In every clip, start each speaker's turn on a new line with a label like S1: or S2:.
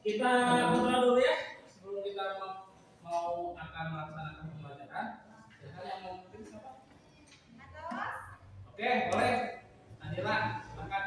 S1: Kita ngobrol dulu ya sebelum kita mau akan melaksanakan pembelajaran. Silakan yang mau mungkin siapa? Oke, boleh. Nadira, silakan.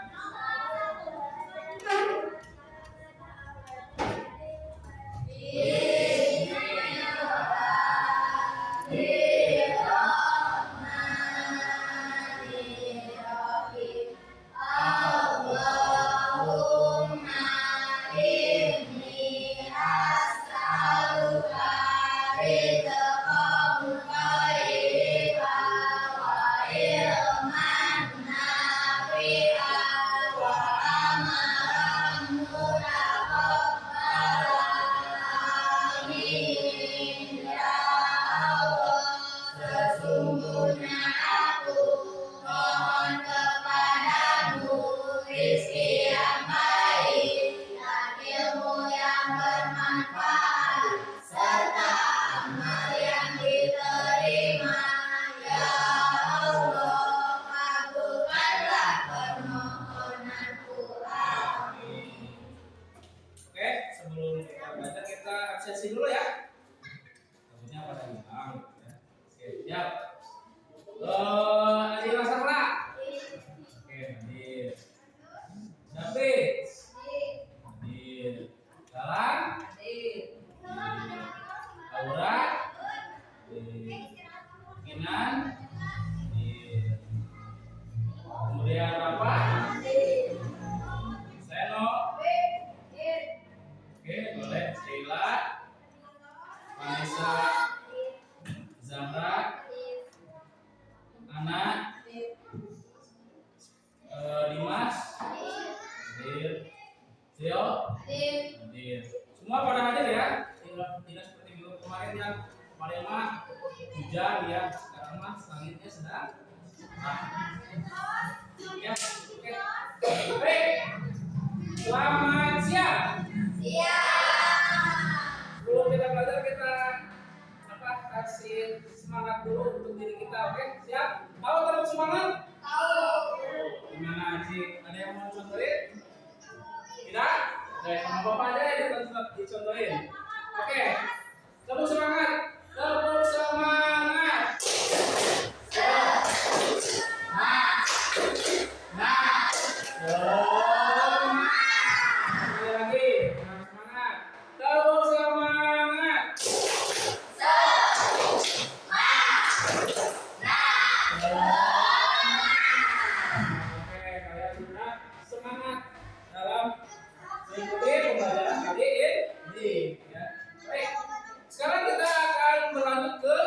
S1: Oke, sebelum kita belajar kita absensi dulu ya. Takutnya pada hilang ya. Oke, siap. Nadira Sahla. Oke, hadir. David. Hadir. Galang. Aura. Hadir. Kinan. Hadir. Kemudian Rafa. Seno. Oke, boleh. Sheila. Vanessa. Zahra. Ana. Dimas. Hadir. Zio. Hadir. Semua pada hadir ya. Tidak seperti minggu kemarin yang Marema hujan ya. Sekarang mah langitnya sedang ya. Oke. Baik. Selamat siang. Sebelum kita belajar kita kasih semangat dulu untuk diri kita, oke? Siap? Tahu terus semangat? Gimana Aji? Ada yang mau contohin? Tidak? Oke, sama Bapak aja ya dicontohin. Oke. Tepuk semangat. Tepuk semangat. Lagi. Semangat. Tepuk semangat. Oke, kalian sudah semangat dalam mengikuti pembelajaran kali ini ya. Baik. Sekarang kita akan berlanjut ke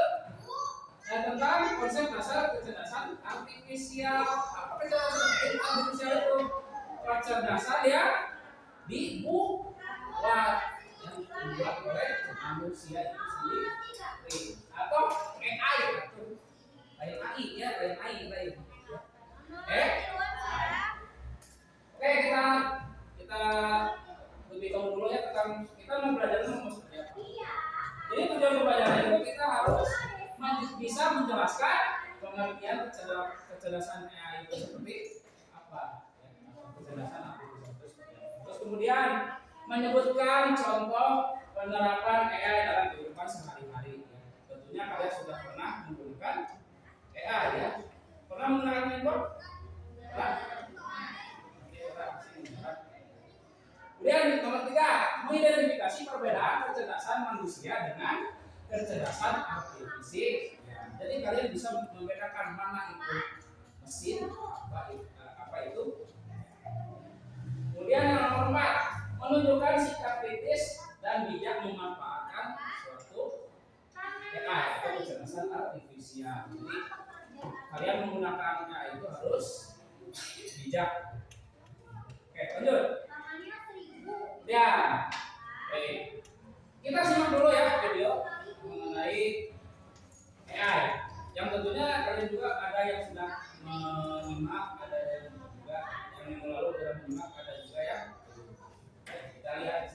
S1: tentang konsep dasar kecerdasan artifisial. Apa kecerdasan artifisial itu? Kecerdasan yang dibuat oleh manusia itu sendiri atau AI itu lain AI ya, lain AI. Oke, kita lebih tahu dulu ya tentang kita mau belajar mau seperti apa. Jadi tujuan pembelajaran itu kita harus bisa menjelaskan pengertian kecerdasan AI itu seperti apa, ya, kecerdasan artifisial itu seperti apa. Terus kemudian menyebutkan contoh penerapan AI dalam kehidupan sehari-hari. Ya. Tentunya kalian sudah pernah menggunakan AI ya. Pernah menggunakan handphone? Kemudian nomor 3, mengidentifikasi perbedaan kecerdasan manusia dengan kecerdasan artifisial. Ya, jadi kalian bisa membedakan mana itu mesin, apa itu. Kemudian yang nomor 4, menunjukkan sikap kritis dan bijak memanfaatkan suatu AI atau kecerdasan artifisial. Jadi kalian menggunakannya itu harus bijak. Oke, lanjut. Ya, baik. Kita simak dulu ya video mengenai AI. Yang tentunya kalian juga ada yang sudah menyimak, ada yang juga yang lalu sudah menyimak, ada juga yang kita lihat.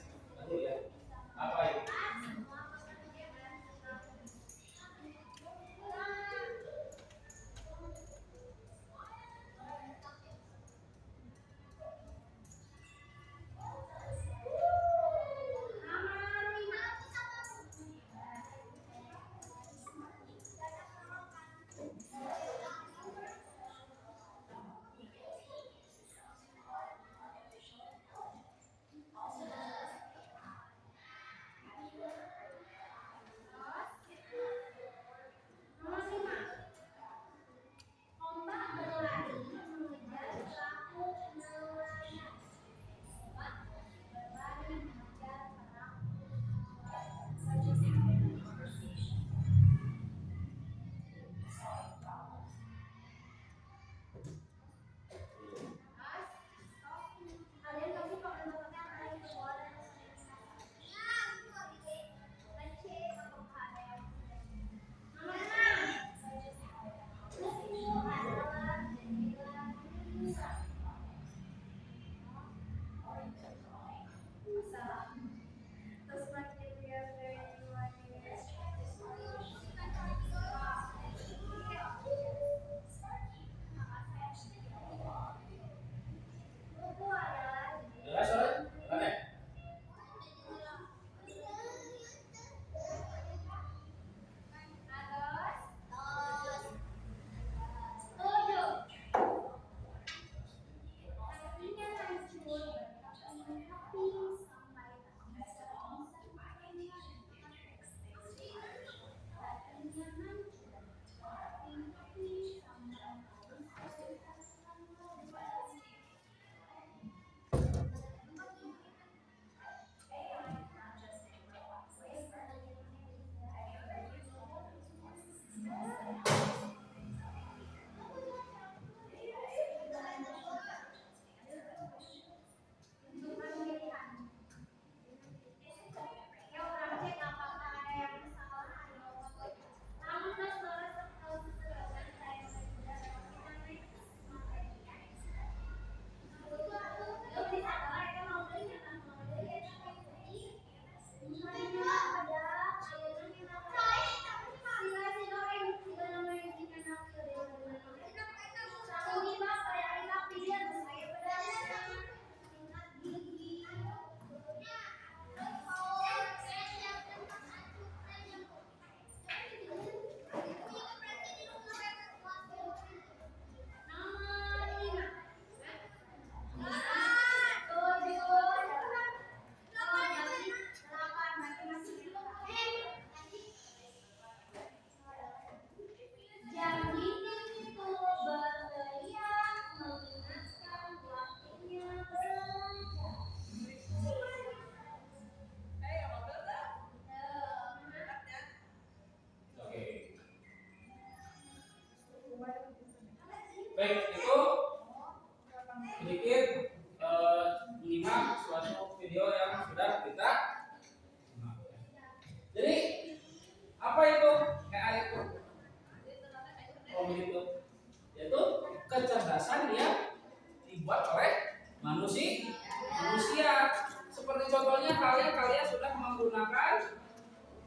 S1: contohnya halnya kalian sudah menggunakan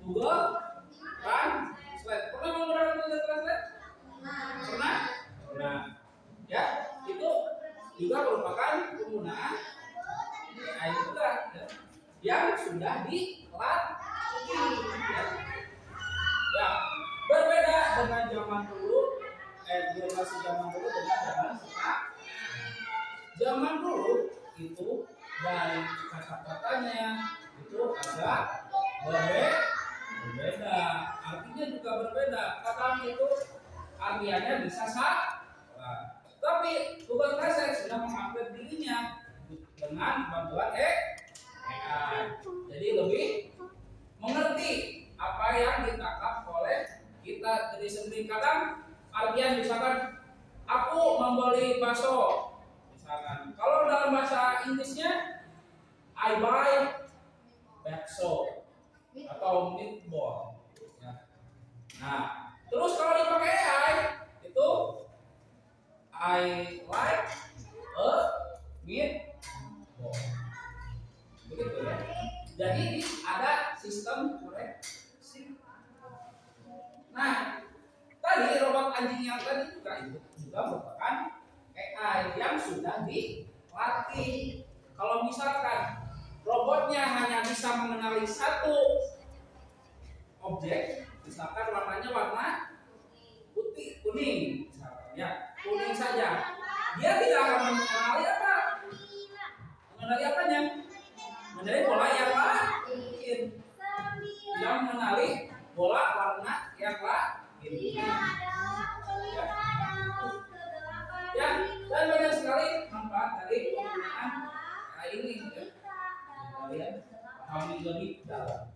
S1: Google Translate. Pernah menggunakan Google Translate? Pernah? Nah, ya itu juga merupakan penggunaan AI juga ya, yang sudah dilatih. Ya, berbeda dengan zaman dulu, generasi zaman dulu dengan zaman sekarang. Zaman dulu itu dari kata-katanya itu agak berbeda, artinya juga berbeda. Kata itu artiannya bisa sama, tapi Google Translate sudah mengupgrade dirinya dengan bantuan AI, jadi lebih mengerti apa yang ditangkap oleh kita. Jadi sendiri kadang artian misalkan aku membeli bakso, misalkan kalau dalam bahasa Inggrisnya I buy bakso atau meatball. Nah, terus kalau dipakai AI itu I like a meatball. Begitu ya. Jadi ada sistem koreksi. Nah, tadi robot anjing yang tadi juga merupakan AI yang sudah dilatih. Kalau misalkan robotnya hanya bisa mengenali satu objek, misalkan warnanya warna putih, kuning, misalkan ya kuning saja, dia tidak akan mengenali apa? Mengenali apanya? Mengenali bola yang lain. Tidak mengenali bola warna yang lain. Ya, dan banyak sekali manfaat dari penggunaan AI ini. Ya. Kalian pahami lebih dalam.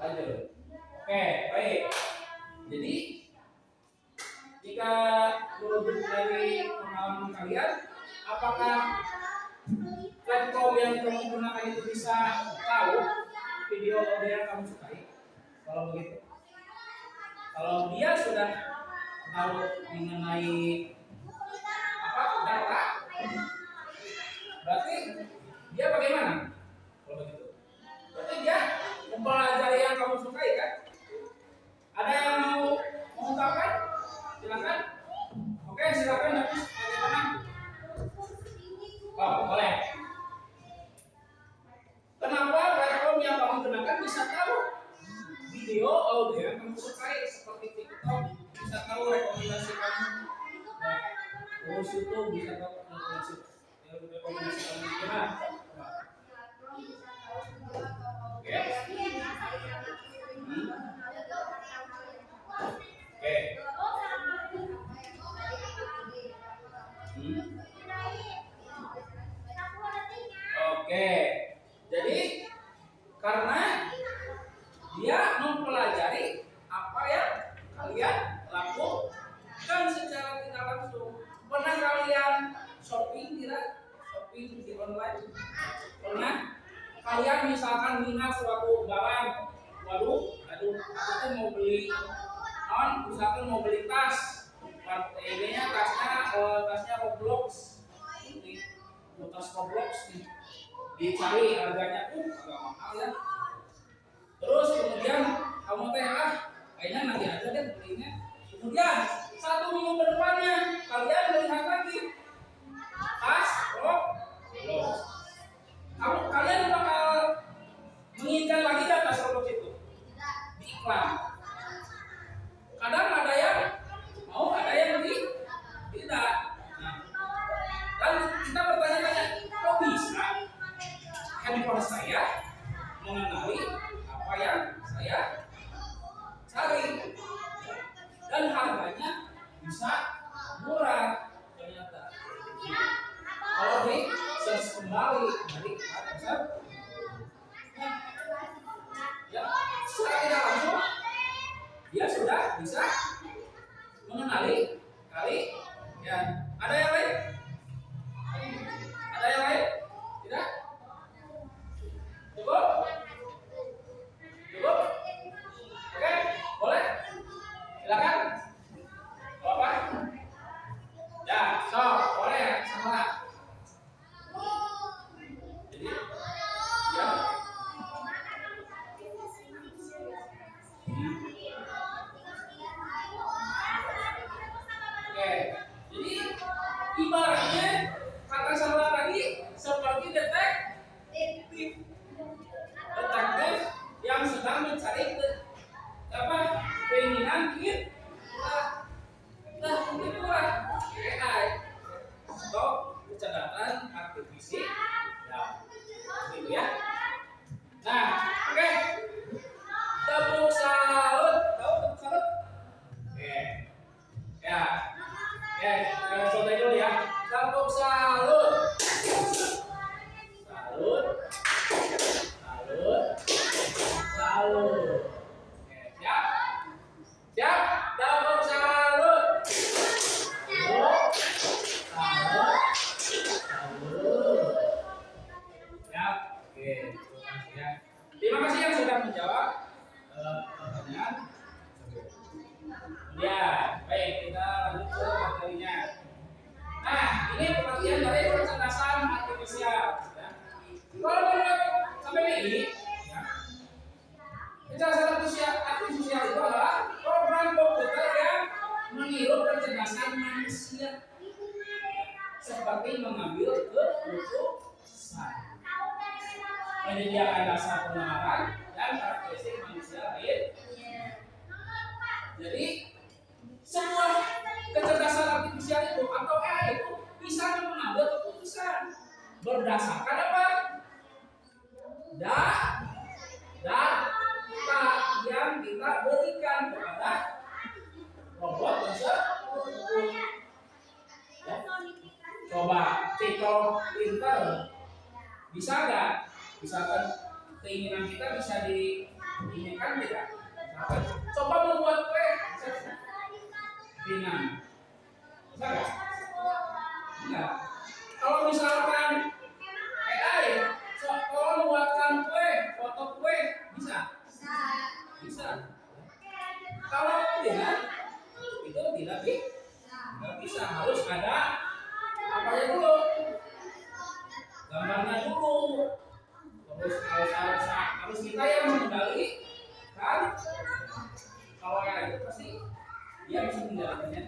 S1: Lanjut. Oke, baik. Jadi jika merujuk dari pengalaman kalian, apakah platform yang kamu gunakan itu bisa tahu video yang kamu sukai? Kalau begitu, kalau dia sudah tahu mengenai apa data, berarti dia bagaimana? Kalau begitu, berarti dia mempelajari yang kamu sukai kan? Ada yang mau mengungkapkan? Silakan. Oke, silakan. Nanti bagaimana? Oh, boleh. Kenapa platform yang kamu gunakan bisa tahu video audio yang kamu sukai seperti TikTok, bisa tahu rekomendasi kamu, terus YouTube bisa tahu rekomendasi kamu gimana? Oke. Oke. Jadi karena dia mempelajari apa yang kalian lakukan secara tidak langsung. Pernah kalian shopping tidak? Shopping di online? Pernah? Kalian misalkan minat suatu barang, waduh, aku mau beli misalkan mau beli tas, ininya tasnya Roblox, ini tas Roblox nih, dicari harganya agak mahal ya. Terus kemudian kamu kayaknya nanti aja deh belinya. Kemudian 1 minggu ke depannya kalian melihat lagi tas Roblox. Kalian bakal menginginkan lagi data Roblox itu di iklan. Kadang ada yang mau, ada yang tidak. Nah, dan kita bertanya-tanya, kok bisa handphone saya mengenali apa yang saya cari dan harganya bisa murah ternyata. Kalau di search kembali dari website, ya secara tidak langsung dia sudah bisa mengenali ya. Ada yang lain? Ada yang lain? Tidak? Cukup? Cukup? Oke, boleh? Silakan. Apa? Ya, so boleh sama. artifisial. Ya. Kalau membuat KPMI, ya, kecerdasan artifisial itu adalah program komputer yang meniru kecerdasan manusia seperti mengambil keputusan, menyediakan dasar pengenalan dan karakteristik manusia lain. Jadi semua kecerdasan artifisial itu atau AI itu bisa mengambil keputusan berdasarkan apa? Data yang kita berikan kepada robot tersebut. Ya. Coba kalau pinter bisa nggak? Misalkan keinginan kita bisa diinginkan tidak? Misalkan, coba membuat kue, ringan, bisa nggak? Enggak. Kalau misalkan AI, kalau membuatkan kue, foto kue, bisa? Bisa. Kalau tidak, itu tidak bisa. Harus ada apanya dulu, gambarnya dulu. Terus harus kita yang mengendalikan. Kalau AI itu pasti dia bisa mengendalikannya.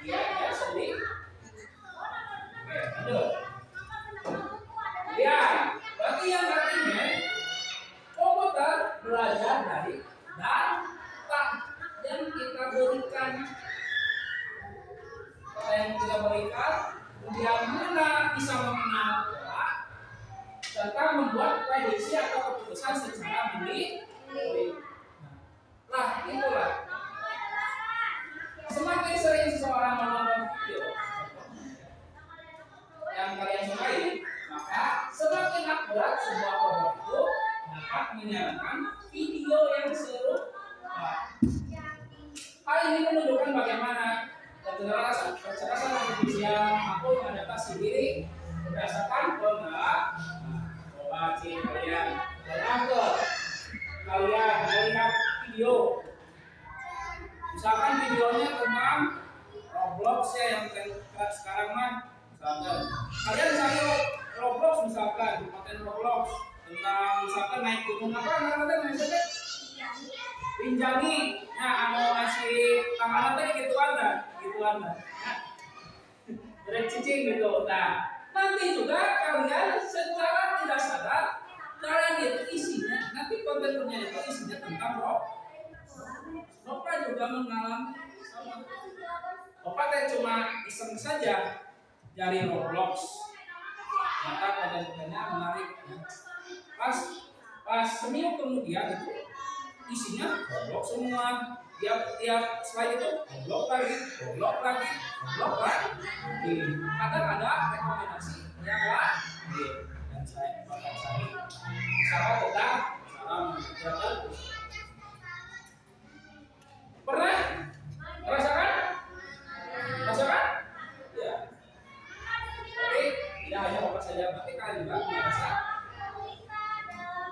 S1: Dia sendiri. Oke, lanjut. Ya, berarti yang artinya komputer belajar dari data yang kita berikan. Kemudian bisa mengenal pola serta membuat prediksi atau keputusan secara mandiri. Nah, itulah. Semakin sering seseorang menonton video yang kalian sukai, maka semakin akurat sebuah program itu dapat menyarankan video yang serupa. Hal ini menunjukkan bagaimana kecerdasan artifisial mampu mengadaptasi diri berdasarkan pengalaman. Coba kalian melihat video. Misalkan videonya tentang Roblox ya, yang sekarang mah. Misalkan kalian cari Roblox, misalkan konten Roblox tentang misalkan naik gunung apa namanya Rinjani, ya anu ngasih tangan tadi gituan dah. Dari cicing gitu. Nah, nanti juga kalian secara tidak sadar kalian itu isinya, nanti kontennya itu isinya tentang Opa juga mengalami sama. Opa cuma iseng saja dari Roblox. Maka konten-kontennya menarik. Pas seminggu kemudian itu isinya Roblox semua. Tiap slide itu Roblox lagi. Kadang ada rekomendasi yang lain. Dan saya bakal cari cara tentang cara mengerjakan. Pernah merasakan? Ya. Tapi tidak hanya Bapak saja, berarti kalian juga merasa.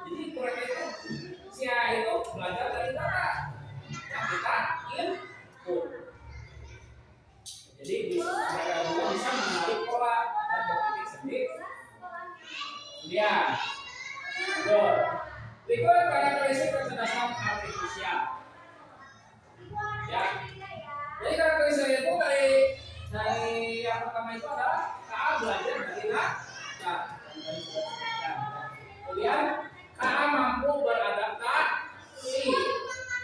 S1: Jadi mereka itu si AI itu belajar dari data yang kita input. Jadi mereka juga bisa mengenali pola dan berpikir sendiri. Kemudian, berikut karakteristik kecerdasan artifisial. Ya, jadi karakteristik itu dari yang pertama itu adalah KA belajar dari data. Kemudian KA mampu beradaptasi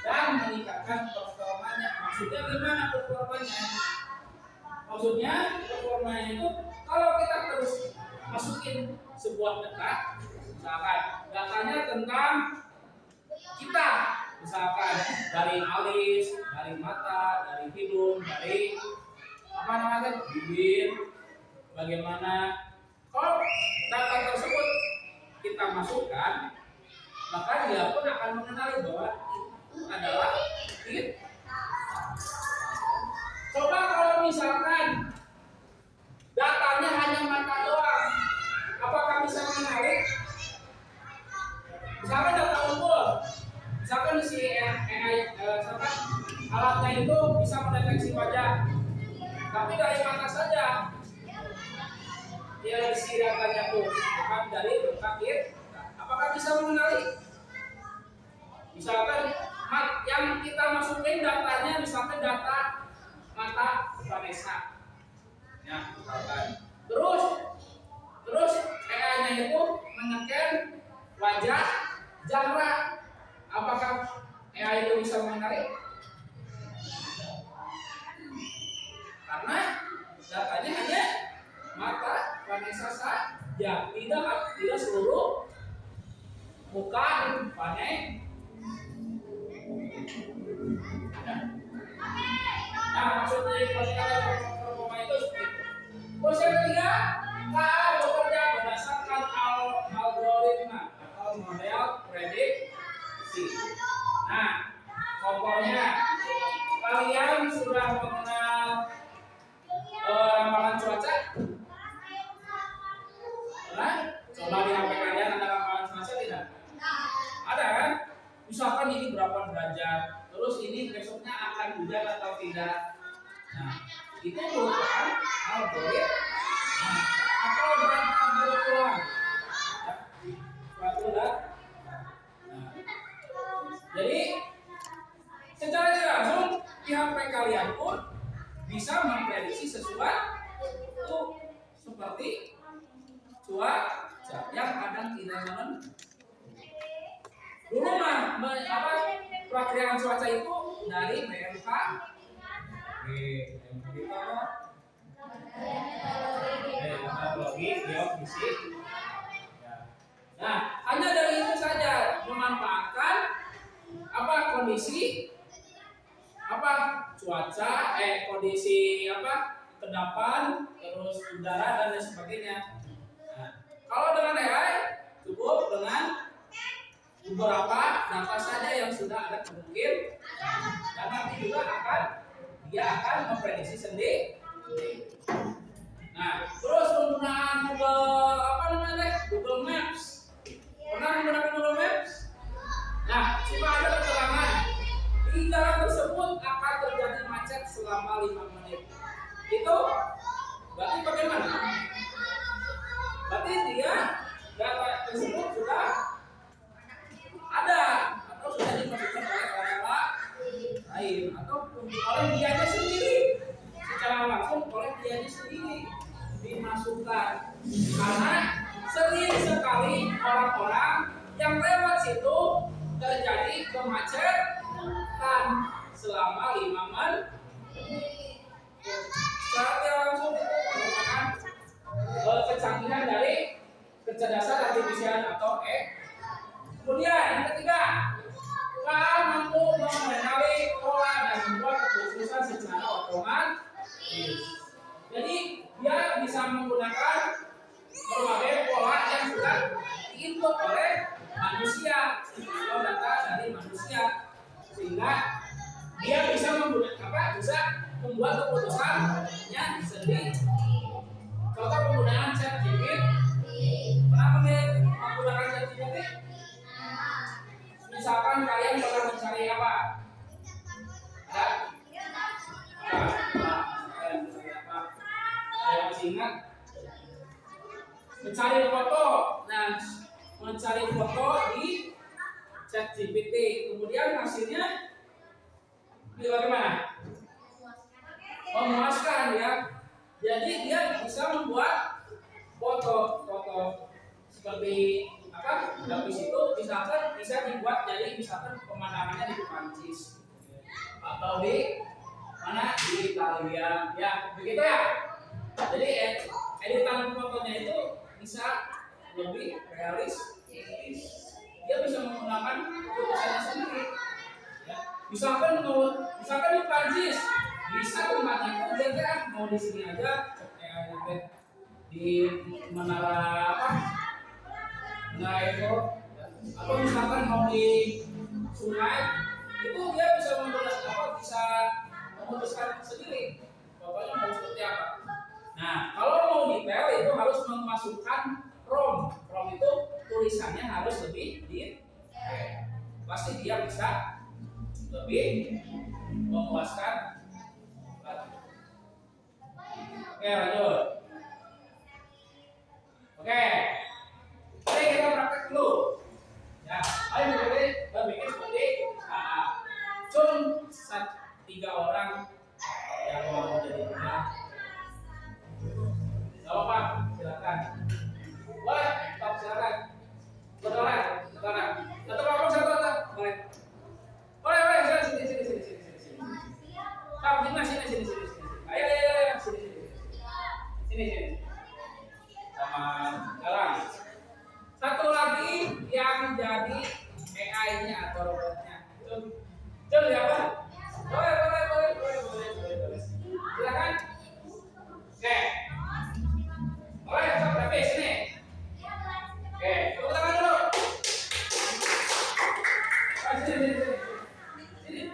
S1: dan meningkatkan performanya. Maksudnya gimana performanya? Maksudnya performanya itu kalau kita terus masukin sebuah data, misalkan datanya tentang kita, misalkan dari alis, dari mata, dari hidung, dari apa namanya bibir, bagaimana kalau data tersebut kita masukkan, maka dia pun akan mengenali bahwa itu adalah kita. Coba kalau misalkan datanya hanya mata doang, apakah bisa mengenali? Misalkan data unggul, misalkan si alatnya itu bisa mendeteksi wajah, tapi dari mata saja. dia isi datanya tuh bukan dari berkait. Apakah bisa mengenali? Misalkan yang kita masukin datanya, misalkan data mata Vanessa, ya misalkan. Terus AI-nya itu menekan wajah Zahra. Apakah AI itu bisa mengenali? Karena datanya hanya mata Vanessa saja, tidak seluruh muka Vanessa. Nah, maksudnya performa itu seperti itu. Terus yang ketiga, KA bekerja berdasarkan algoritma atau model prediksi. Nah, contohnya kalian sudah mengenal ramalan cuaca? Nah, coba di HP kalian ada ramalan cuaca tidak? Ada kan? Misalkan ini berapa derajat, terus ini besoknya akan hujan atau tidak. Nah, itu merupakan algoritma atau data berulang. Suatu data. Nah, jadi secara tidak langsung pihak kalian pun bisa memprediksi sesuatu seperti cuaca yang kadang tidak menentu. Dulu mah perakiraan cuaca itu dari meteorologi, geofisik. Nah, hanya dari itu saja memanfaatkan kondisi cuaca, kondisi kedapan, terus udara dan lain sebagainya. Nah, kalau dengan AI cukup dengan beberapa data saja yang sudah ada kemungkinan, dan nanti juga dia akan memprediksi sendiri. Nah, terus penggunaan Google Maps. Pernah menggunakan Google Maps? Nah, cuma ada keterangan di jalan tersebut akan terjadi macet selama 5 menit. Itu berarti bagaimana? Berarti dia data tersebut sudah ada atau sudah dimasukkan oleh orang lain atau oleh dianya sendiri, secara langsung oleh dianya sendiri dimasukkan. Karena sering sekali orang-orang yang lewat situ terjadi kemacetan selama 5 menit. Secara langsung itu merupakan kecanggihan dari kecerdasan artifisial atau Kemudian yang ketiga, KA mampu mengenali pola dan membuat keputusan secara otomatis. Jadi dia bisa menggunakan berbagai pola yang sudah diinput oleh manusia atau data dari manusia, sehingga dia bisa membuat keputusannya sendiri. Contoh penggunaan ChatGPT. Kenapa menggunakan ChatGPT? Misalkan kalian pernah mencari apa? Saya masih ingat mencari foto. Nah, mencari foto di ChatGPT, kemudian hasilnya bagaimana? Memuaskan ya. Jadi dia bisa membuat foto seperti habis itu misalkan bisa dibuat jadi misalkan pemandangannya di Perancis atau di mana di Italia, ya begitu ya. Jadi editan fotonya itu bisa lebih realistis. Dia bisa menggunakan keputusannya sendiri. Ya. Misalkan di Perancis bisa tempatnya itu dia mau di sini aja di menara itu, atau misalkan mau di sungai itu dia bisa memutuskan sendiri fotonya mau seperti apa. Nah, kalau mau detail itu harus memasukkan ROM itu tulisannya harus lebih pasti dia bisa lebih memuaskan. Oke, lanjut. Oke. Mari kita praktek dulu. Ya, ayo kita bikin seperti cuma 3 orang yang mau jadi punya. Gak apa, silakan. Boleh, stop silakan. Betulan. Satu kelompok satu. Boleh. Boleh, sini. Stop, sini. Ayo, sini. Sama jalan. Satu lagi yang jadi AI-nya atau robotnya. Jom ya Pak. Boleh. Silakan. Oke. Boleh, stop tapi sini. Oke, tepuk tangan dulu. Sini.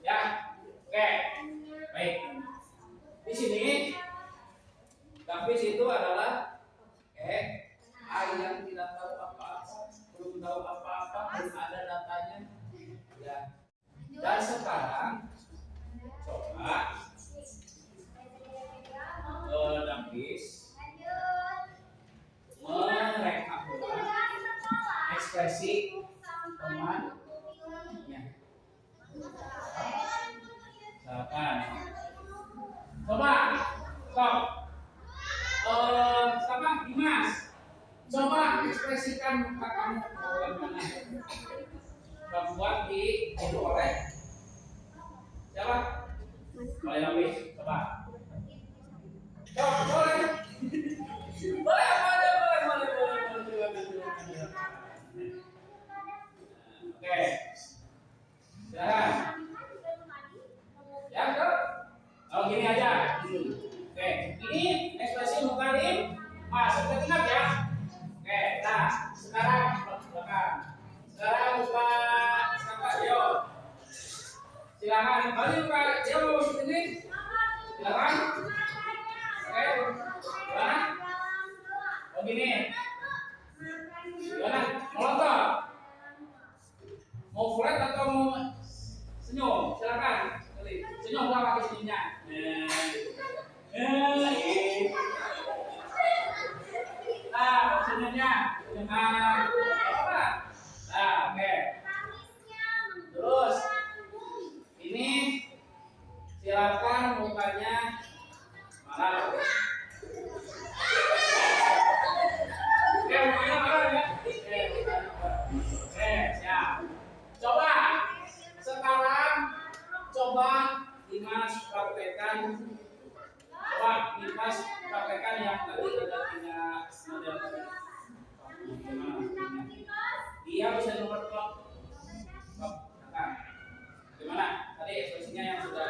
S1: Ya. Oke. Baik. Di sini Davis itu adalah yang tidak tahu belum tahu apa-apa, belum ada datanya. Ya. Dan sekarang coba Davis merekam ekspresi temannya. Misalkan, coba, stop. Sama Dimas, coba ekspresikan muka kamu bagaimana? Buat itu oleh siapa? Oleh Davis, coba. Boleh. Boleh apa aja, boleh. Oke. Silakan. Ya, Kak. Oh, gini aja. Oke, ini ekspresi muka Mas, sudah ingat ya? Oke, nah, sekarang belakang. Sekarang muka Kakak Dio. Silakan, kali muka Dio mau sini. Silakan. Oke, gimana? Oh gini. Gimana? Melontar. Mau flat atau mau senyum? Silakan. Senyum nggak pakai senyumnya. Nah, senyumnya. Apa? Nah, oke. Terus ini silakan mukanya marah. Oke, mukanya marah ya. Oke, siap. Coba sekarang Dimas praktekkan. Yang tadi ada punya model tadi. Dia bisa nomor blok. Gimana? Tadi ekspresinya yang sudah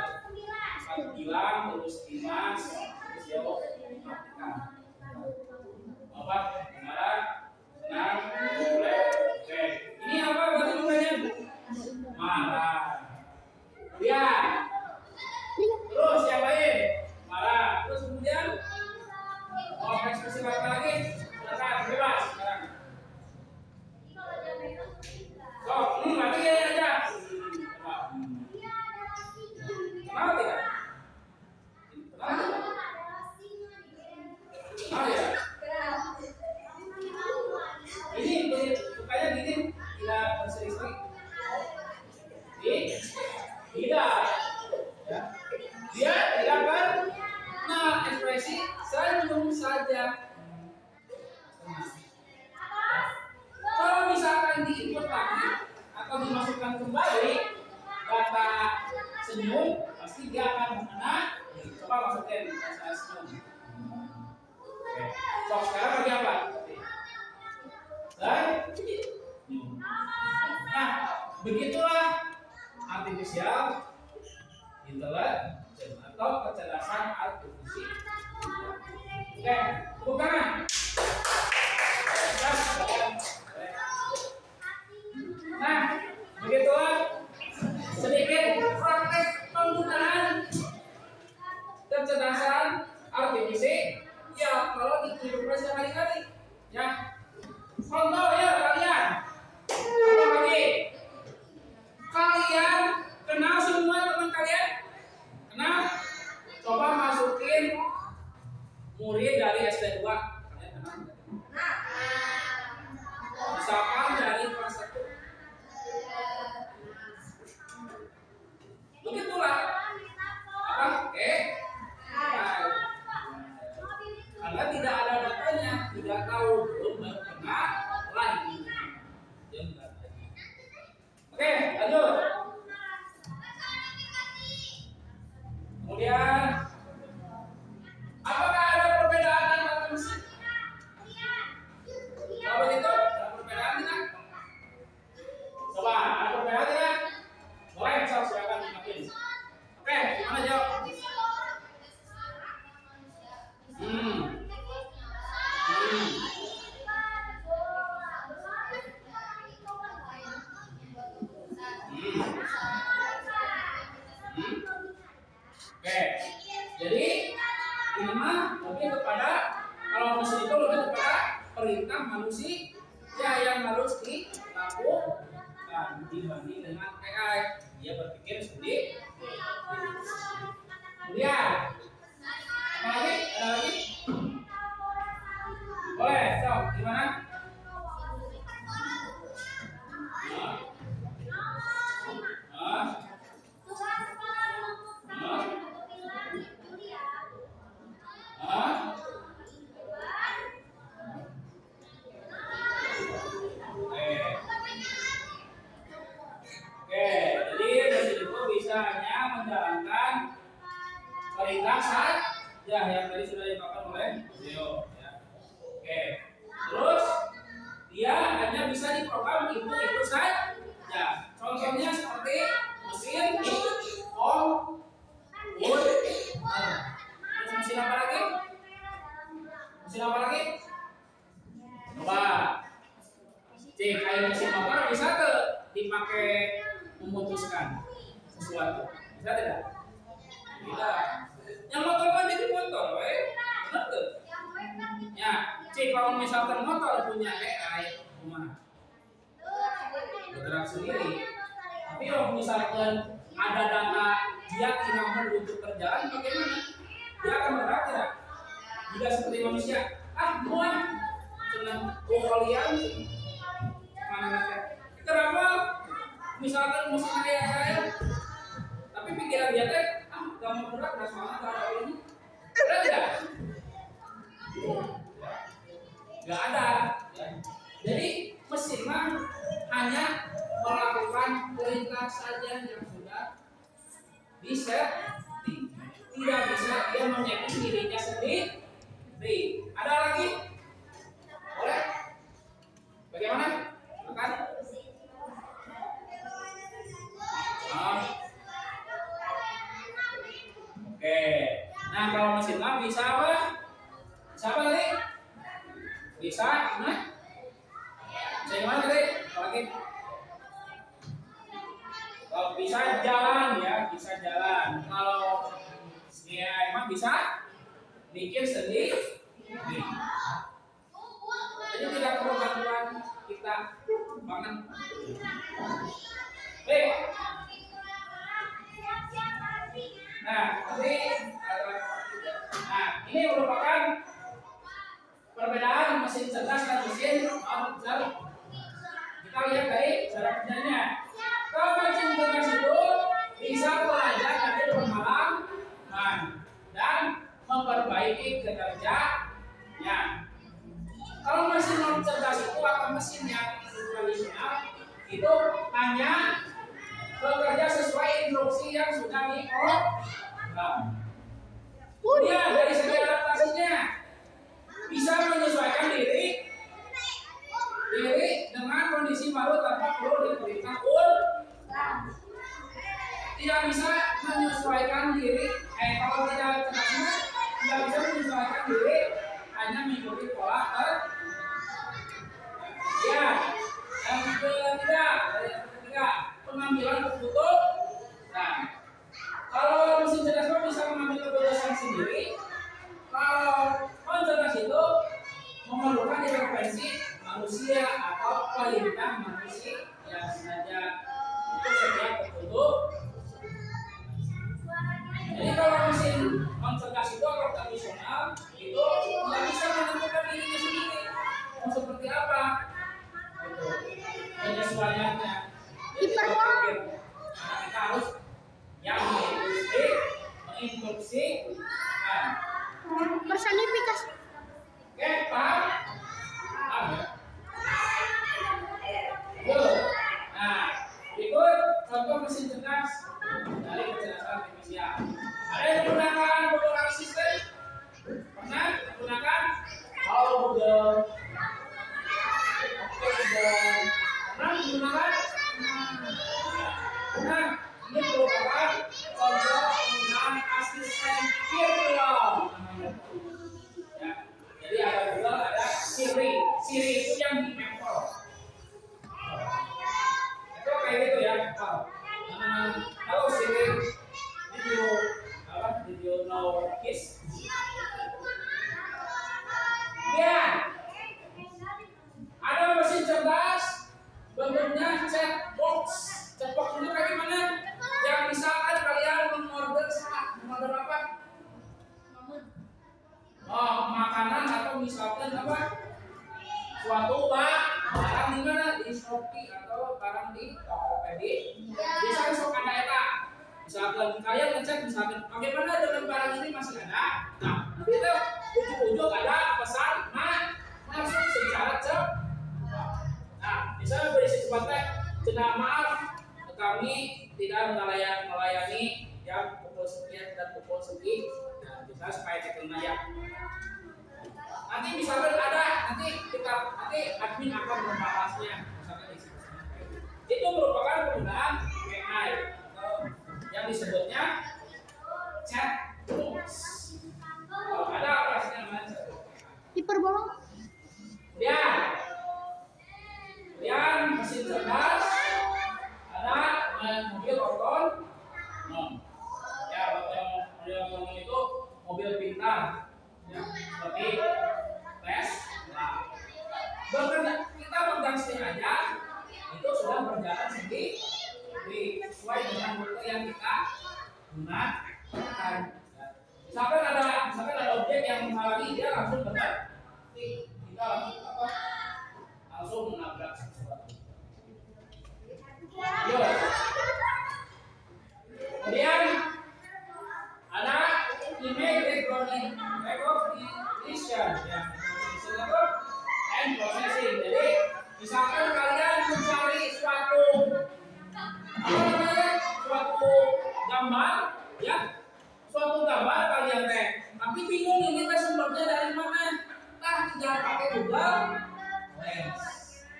S1: bilang, terus Dimas, terus dia praktekkan. Apa? Marah, senang, boleh. Oke. Ini apa berarti mukanya? Marah. Kemudian. Terus yang lain? Marah. Terus kemudian mau ekspresi apa lagi? Silakan bebas sekarang. Nanti aja. Kenapa tidak? Ya? Ini sukanya gini, tidak berseri-seri. Tidak. Ya. Dia tidak pernah ekspresi senyum saja. Kalau misalkan diinput lagi atau dimasukkan kembali kata senyum, pasti dia akan mengenal. Coba masukin kata senyum. Oke. So, sekarang bagi apa? Senyum. Nah, begitulah artificial intelligence atau kecerdasan artifisial. Oke, bukan. Nah, begitulah sedikit praktek penggunaan kecerdasan artifisial ya kalau di kehidupan sehari-hari. Ya, contoh ya kalian. Contoh lagi. Kalian kenal semua teman kalian? Kenal? Coba masukin murid dari SD2 kalian kenal nggak? Misalkan dari kelas 1 begitulah apa? Oke. Karena tidak ada datanya, tidak tahu, belum pernah lagi. Oke, lanjut. Kemudian, apakah ada perbedaan antara mesin? Kalau begitu, ada perbedaan tidak? Coba, ada perbedaan tidak? Boleh, silakan ungkapin. Oke, mana jawab? Oke, jadi ini mah lebih kepada kalau mesin itu lebih kepada perintah manusia yang harus dilakukan dibanding dengan AI. Dia berpikir sendiri. Kemudian, apa lagi? Ada lagi? Boleh, coba gimana? Hanya menjalankan perintah saja yang tadi sudah dipakai oleh Leo. Ya. Oke, terus dia hanya bisa diprogram itu saja. Contohnya seperti mesin, om, wood. Terus mesin apa lagi? Mesin apa lagi? Coba cek kayak mesin motor bisa tuh dipakai memutuskan sesuatu, bisa tidak? Tidak. Yang motor kan jadi motor, benar tuh? Ya, cik kalau misalkan motor punya AI, gimana? Bergerak sendiri. Tapi kalau misalkan ada data dia tidak untuk berjalan, bagaimana? Dia akan bergerak tidak? Jika seperti manusia, muat, senang kalian, mana? Kenapa? Misalkan mesin kayak saya. Tapi pikiran dia teh, gak mau berat, gak semangat, gak ada ini. Ada tidak? Gak ada. Ya. Jadi mesin mah hanya melakukan perintah saja yang sudah bisa, tidak bisa dia menyeting dirinya sendiri. Ada lagi? Boleh? Bagaimana? Makan? Oke, nah kalau mesin mah bisa apa? Bisa apa tadi? Bisa, gimana? Bisa gimana tadi? Lagi? Kalau bisa jalan ya, bisa jalan. Kalau ya emang bisa bikin sendiri. Jadi tidak perlu bantuan kita banget. Baik. Nah, ini merupakan perbedaan mesin cerdas dan mesin non-cerdas. Kita lihat dari cara kerjanya. Kalau mesin cerdas itu bisa belajar dari pengalaman dan memperbaiki kinerjanya. Kalau mesin non-cerdas itu atau mesin yang tradisional itu hanya bekerja sesuai instruksi yang sudah diprogram. Kemudian dari segi adaptasinya bisa menyesuaikan diri dengan kondisi baru tanpa perlu diberikan ulang. Tidak bisa menyesuaikan diri, kalau tidak cerdas tidak bisa menyesuaikan diri hanya mengikuti pola ya. Yang ketiga pengambilan keputusan. Kalau mesin cerdas bisa mengambil keputusan sendiri. Kalau non-cerdas itu memerlukan intervensi manusia atau perintah manusia yang sengaja untuk setiap keputusan. Jadi kalau mesin non-cerdas itu atau tradisional itu tidak bisa misalkan apa? Suatu barang di mana di Shopee atau barang di Tokopedia. Misalkan sok ada eta. Misalkan kalian ngecek misalkan bagaimana dengan barang ini masih ada. Nah, kita ujung-ujung ada pesan masuk secara cepat. Nah, misalnya berisi cepat cenah maaf kami tidak melayani yang pukul sekian dan pukul sekian. Nah, misalnya supaya diterima ya. Nanti misalkan ada nanti admin akan membahasnya misalkan isi itu merupakan penggunaan AI yang disebutnya chat box. Ada apa sih namanya?
S2: Hiperbola.
S1: Kemudian mesin cerdas, ada mobil oton, ya mobil oton itu mobil pintar, ya, seperti Tesla. Bahkan kita pegang setir aja itu sudah berjalan sendiri sesuai dengan rute yang kita gunakan. Misalkan ada objek yang menghalangi dia langsung berhenti, kita langsung menabrak sesuatu. Kemudian ada image recognition, ya, and processing. Jadi misalkan kalian mencari suatu gambar, ya, suatu gambar kalian tapi bingung ini sumbernya dari mana? Tinggal pakai Google Lens.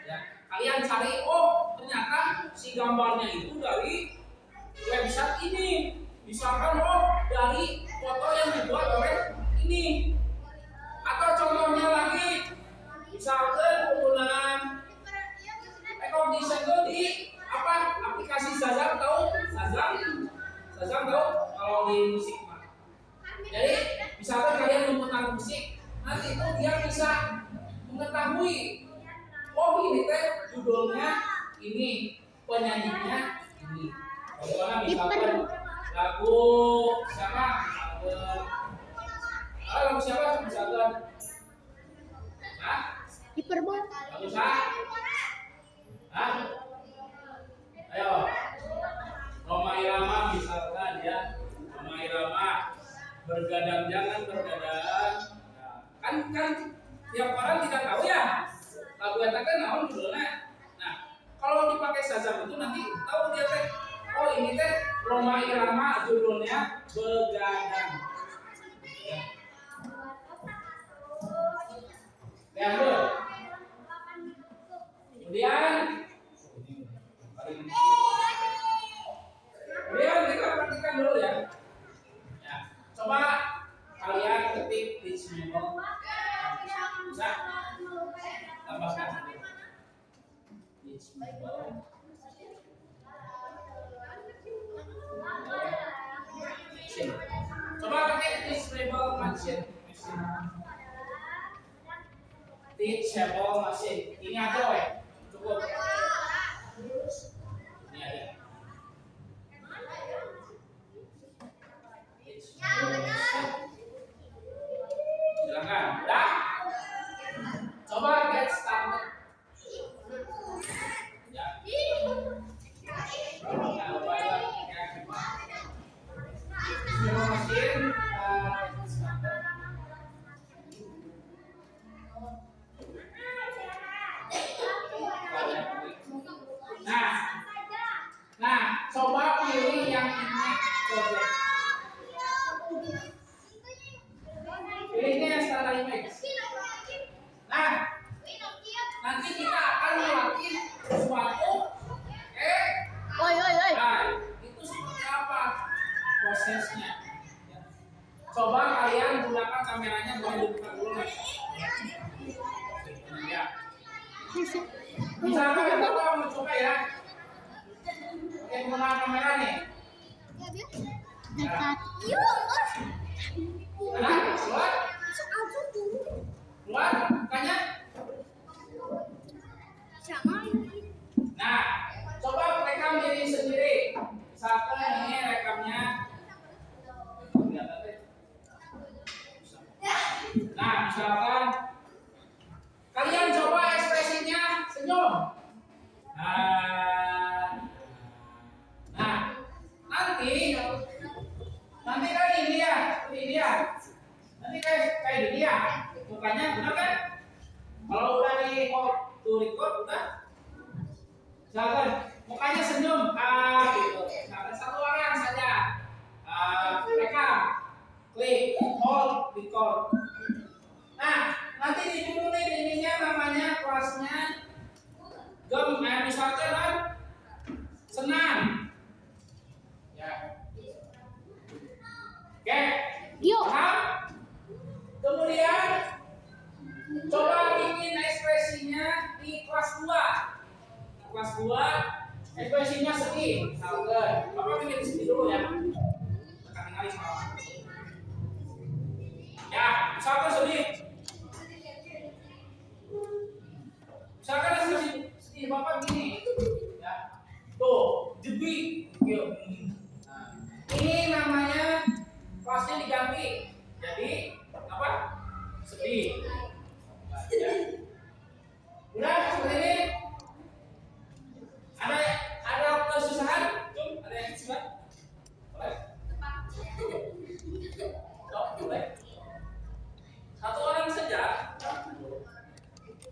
S1: Ya, kalian cari, oh ternyata si gambarnya itu dari website ini. Misalkan dari foto yang dibuat oleh ini. Atau contohnya lagi, misalkan penggunaan recognition itu di aplikasi Shazam tahu? Shazam tahu kalau di musik mah. Jadi misalkan kalian memutar musik, nanti itu dia bisa mengetahui, oh ini teh judulnya ini, penyanyinya ini. Contohnya misalkan lagu siapa? Lagu siapa? Misalkan
S2: Hiperbola.
S1: lagu siapa? Ayo, Roma Irama misalkan, ya, Roma Irama bergadang jangan bergadang. Kan tiap orang tidak tahu ya lagu eta kan naon judulnya. Nah, kalau dipakai Shazam itu nanti tahu dia teh, oh ini teh Roma Irama judulnya Begadang. Ya, kemudian kita perhatikan dulu ya. Ya, coba kalian ketik di sini. Bisa tambahkan di sini. Coba ketik teachable machine. Teachable machine. Ini aja weh. Cukup. Ini aja. Silakan. Udah? Coba get started. Ya. Nah, coba pilih yang ini project. Pilihnya yang standar image. Nah, nanti kita akan melatih sesuatu. Nah, itu seperti apa prosesnya? Coba kalian gunakan kameranya, boleh dibuka dulu mas. Ya. Misalkan kita mau coba ya. Oke, menggunakan kamera nih.
S2: Dekat.
S1: Keluar. Keluar, bukannya? Nah, coba rekam diri sendiri. Misalkan ini rekamnya. Nah, misalkan mukanya, benar kan? Kalau udah di hold to record udah, misalkan mukanya senyum, gitu. Misalkan satu orang saja, rekam, klik, hold, record. Nah, nanti di dulu nih ininya namanya kelasnya misalkan kan senam. Ya. Oke.
S2: Yuk.
S1: Paham? Kemudian coba bikin ekspresinya di kelas 2. Kelas 2 ekspresinya sedih. Misalkan, Bapak bikin sedih dulu ya. Tekan kali sama. Ya, misalkan sedih. Misalkan sedih Bapak gini. Ya. Tuh, jebi. Nah, ini namanya kelasnya diganti. Jadi apa? Sedih. Ya. Udah seperti ini. Ada kesusahan? Cum, ada yang kesusahan? Boleh? Boleh. Satu orang saja.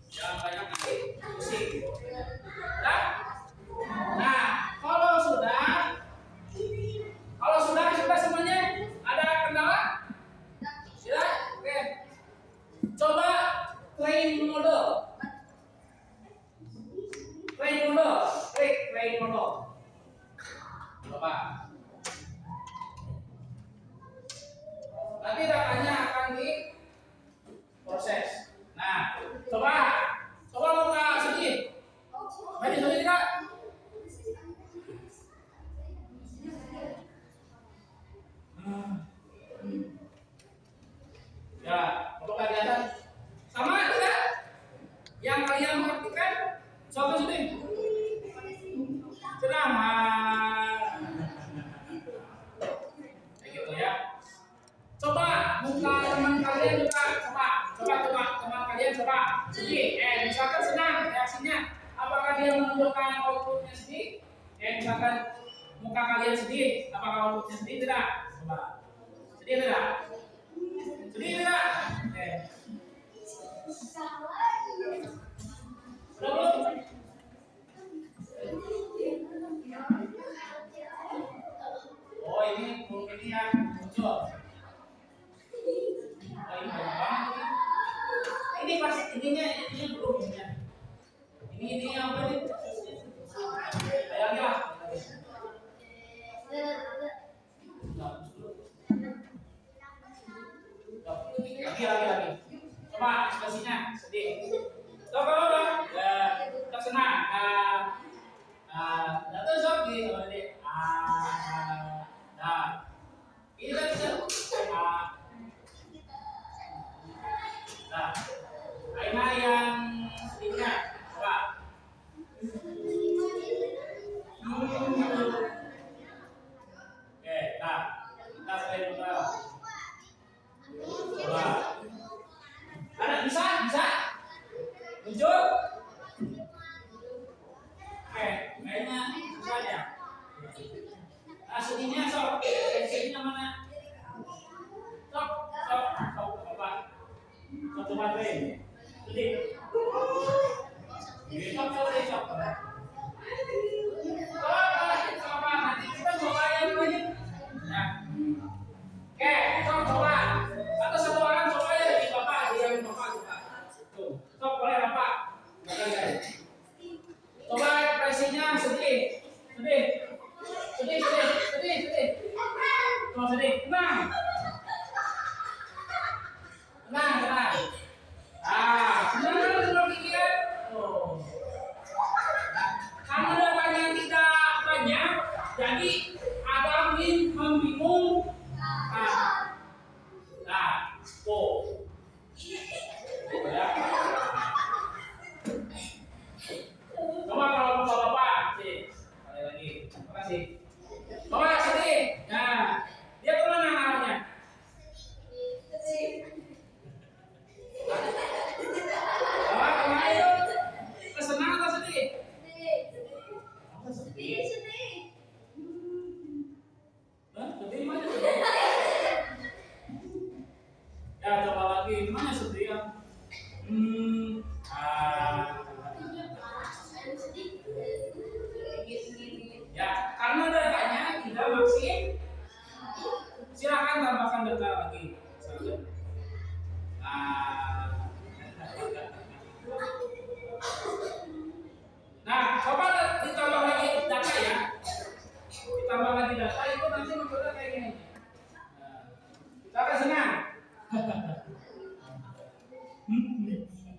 S1: Jangan banyak nanti pusing. Udah? Nah, kalau sudah semuanya, ada kendala? Tidak? Oke. Coba train model. Klik train model. Coba. Nanti datanya akan diproses. Nah, coba muka sedih. Maju sedih tidak? Ya, apakah kelihatan? Sama tidak? Yang kalian perhatikan, coba sedih. Senang. Kayak gitu ya. Coba muka teman kalian juga coba teman kalian coba sedih. Misalkan senang reaksinya, apakah dia menunjukkan outputnya sedih? Misalkan muka kalian sedih, apakah outputnya sedih tidak? Coba sedih tidak? Sedih tidak? Belum. Oh ini yang muncul. Ini pasti ininya belum ya. Ini apa nih? Ayamnya. Lagi. Coba ekspresinya sedih. Coba. Ya, senang. Jatuh sok gitu tadi. Nah. Ini kan bisa. Nah, Aina yang sedihnya, coba. Oke, nah, kita sekali coba. Coba. Ada bisa? Muncul? Oke, kayaknya bisa ya. Nah, sedihnya sok. Sedihnya mana? Sok, coba. Satu baterai. Sedih. Sok. Coba. Nanti kita coba yang lagi. Ya. Oke, coba. Atau satu orang coba ya di Bapak, di Bapak coba. Tuh, sok boleh Bapak. Coba ekspresinya sedih. Coba sedih. Tenang. Tenang. Tenang pikiran. Oh.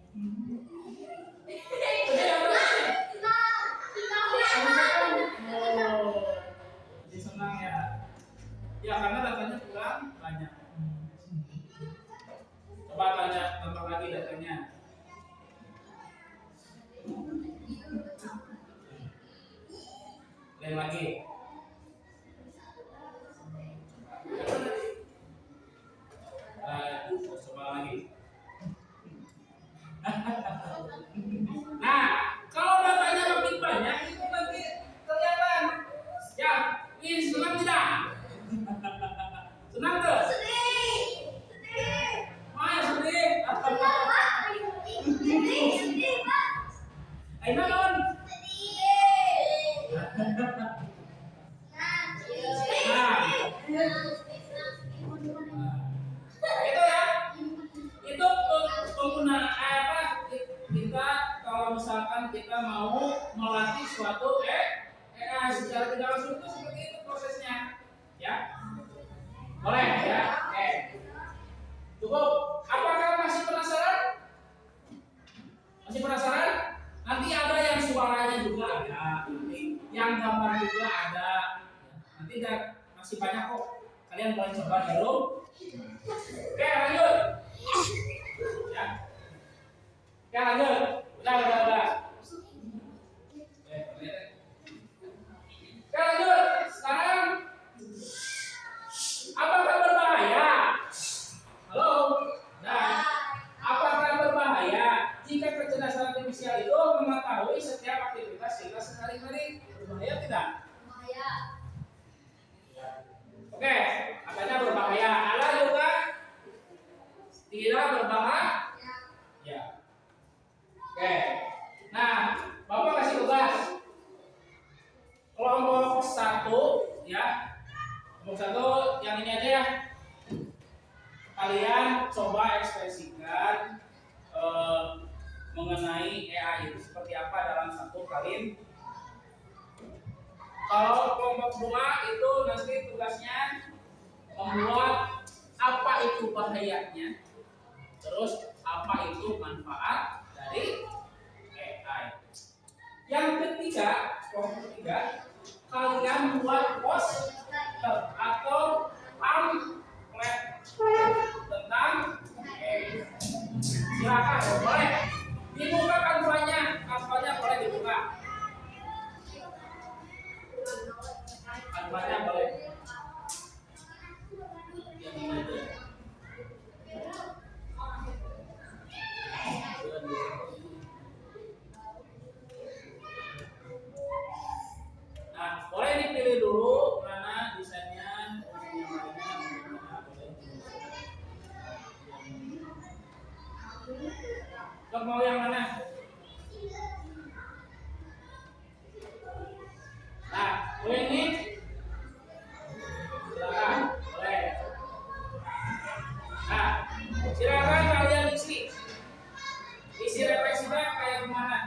S1: Jadi apa sih? Oh, jadi senang ya. Ya karena datanya kurang banyak. Coba tanya tambah lagi datanya. Lain lagi. Coba lagi. Nah, kalau datanya makin banyak itu nanti kelihatan. Ya, ini senang tidak? Senang tuh? Maya sedih. Aina non. Itu ya. Itu penggunaan apa? Kita kalau misalkan kita mau melatih suatu secara tidak langsung itu seperti itu prosesnya. Ya. Boleh ya? Oke. Cukup. Apakah masih penasaran? Masih penasaran? Nanti ada yang suaranya juga ada, nanti yang gambar juga ada. Nanti masih banyak kok. Kalian boleh coba dulu. Oke, lanjut. Ya. Oke, lanjut. Udah. Oke, lanjut. Sekarang apakah berbahaya? Halo? Nah, apakah berbahaya jika kecerdasan artifisial itu mengetahui setiap aktivitas kita sehari-hari? Berbahaya tidak? Oke, katanya berbahaya. Ada juga tidak berbahaya? Ya. Oke. Nah, Bapak kasih tugas. Kelompok 1 ya. Kelompok 1 yang ini aja ya. Kalian coba ekspresikan mengenai AI itu seperti apa dalam satu kalimat. Kalau kelompok 2 itu nanti tugasnya membuat apa itu bahayanya, terus apa itu manfaat dari AI. Yang ketiga, kelompok 3, kalian buat poster atau pamflet tentang AI. Silakan, boleh dibuka kanvanya boleh dibuka. Kanvanya boleh. Nah, boleh dipilih dulu mana desainnya, Kau mau yang mana? Nah, ini silakan, boleh. Nah, silakan kalian isi refleksinya kayak gimana?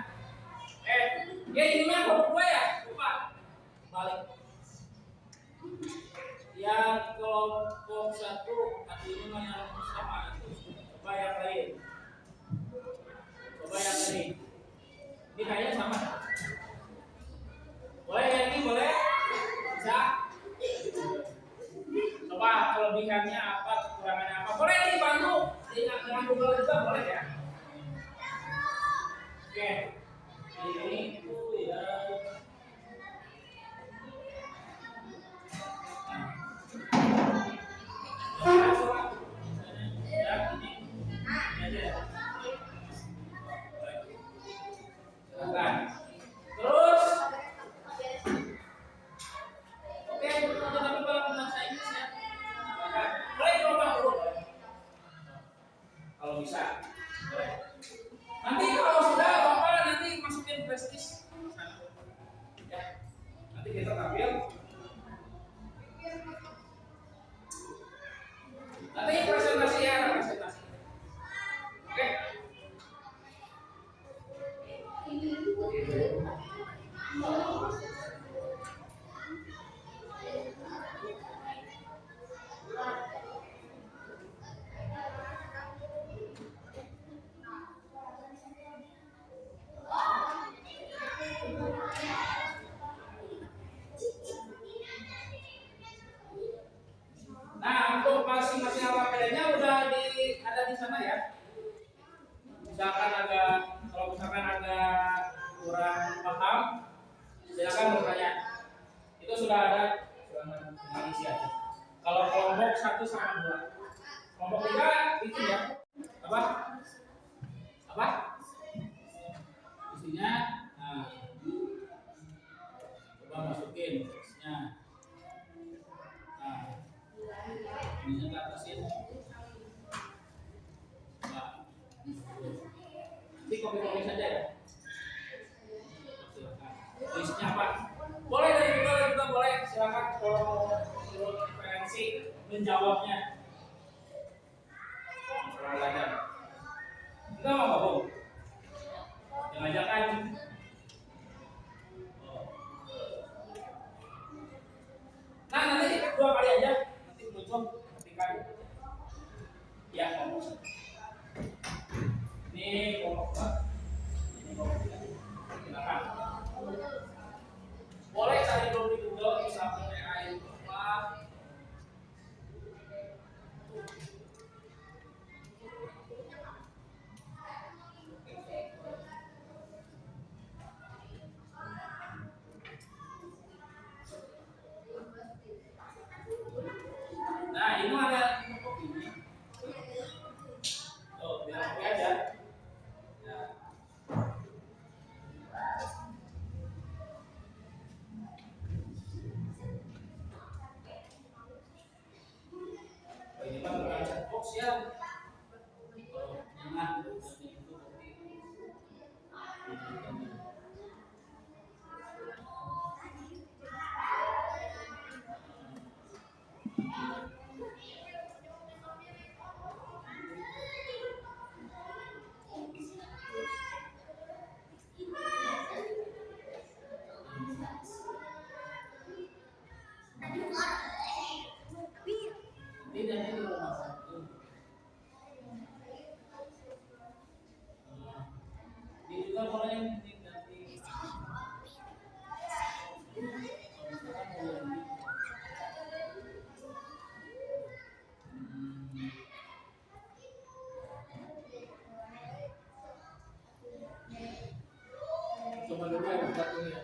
S1: Ya ini mah kelompok 2 ya, lupa balik. Yang kelompok 1 ini mah yang sama itu. Coba yang lain. Ini kayaknya sama. Boleh yang ini boleh? Bisa? Coba kelebihannya apa, kekurangannya apa? Boleh dibantu dengan Google juga boleh ya? Oke. Ini itu ya. kalau misalkan agak kurang paham, silakan bertanya. Itu sudah ada isi aja. Kalau kelompok 1 sama 2, kelompok 3 itu ya apa? Apa? Isinya, nah, coba masukin isinya. Nah, ini ke atasin. Nah, nanti kopi-kopi saja ya. Silakan. Isinya apa? Boleh dari kita boleh, silakan kalau mau referensi menjawabnya. Masalah belajar. Kita mau gabung? Jangan kan? Nah, nanti 2 kali aja. Nanti muncul ketika ya ngomong. Ini kelompok 2. Ini kelompok 3. Silakan. Boleh cari dulu di Google, bisa pakai apa? Nah, ini ada kelompok ini. Tuh, bilang oke aja. Ya. Ini mah bukan chatbox ya. Jangan itu tidak itu nomor 1. Ini juga boleh ganti. Coba dulu ya, buka dulu ya.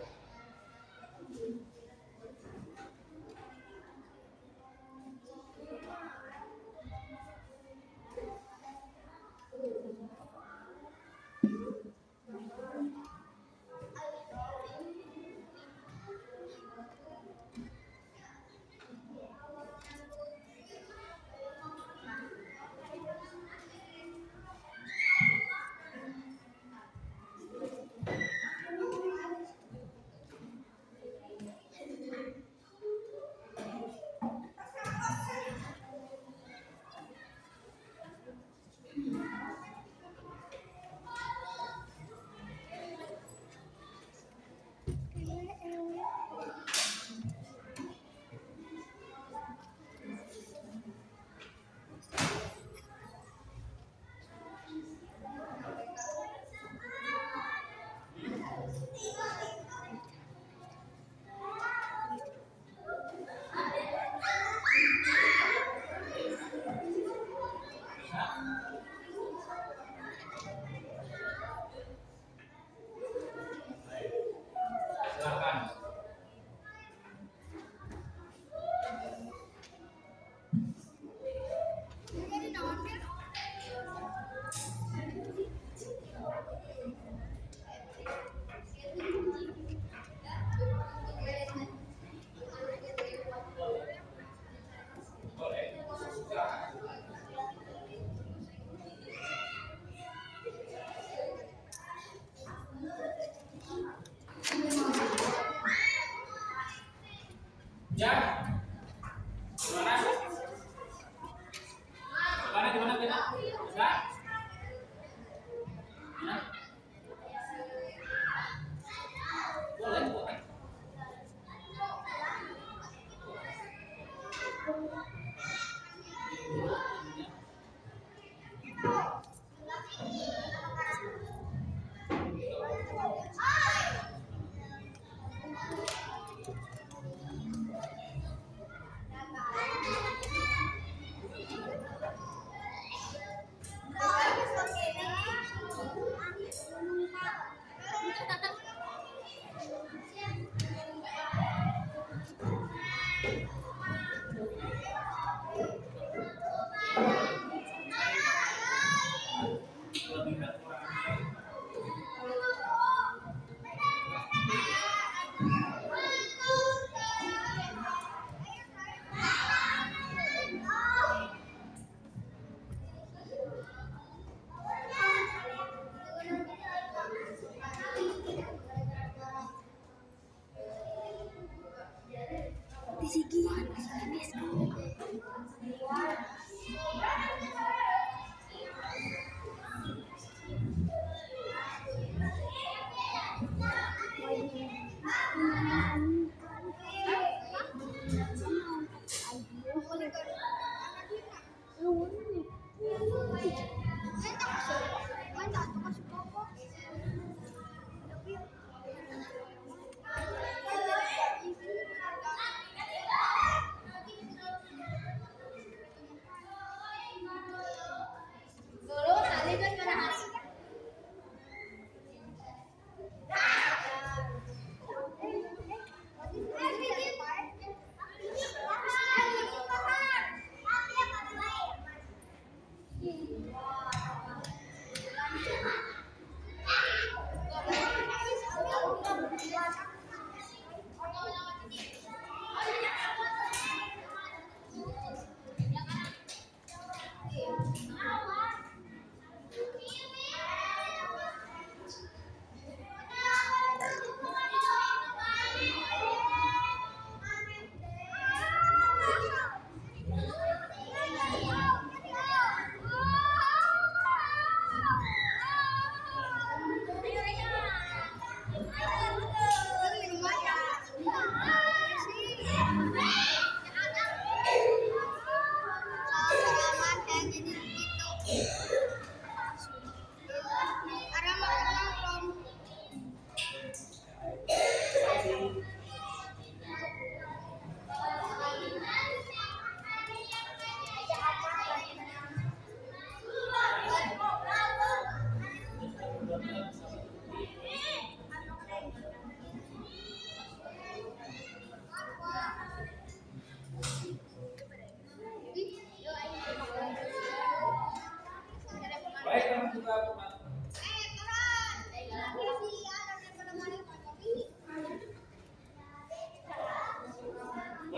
S1: Baik, teman juga boleh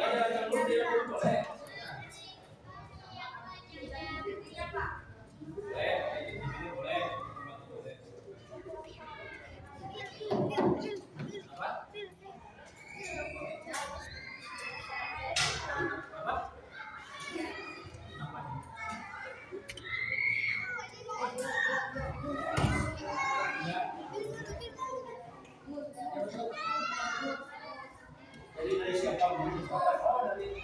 S1: jalan dulu dia dulu boleh. Boleh, ini boleh. Apa? Apa? Jadi dari siapa dulu? Oh, dari atau yang lebih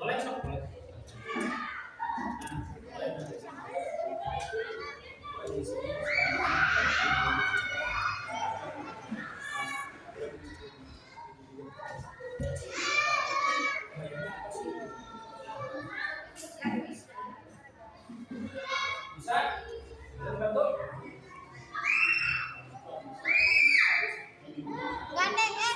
S1: boleh, sok boleh. Bisa? Bisa bantu?
S2: Gandeng ya.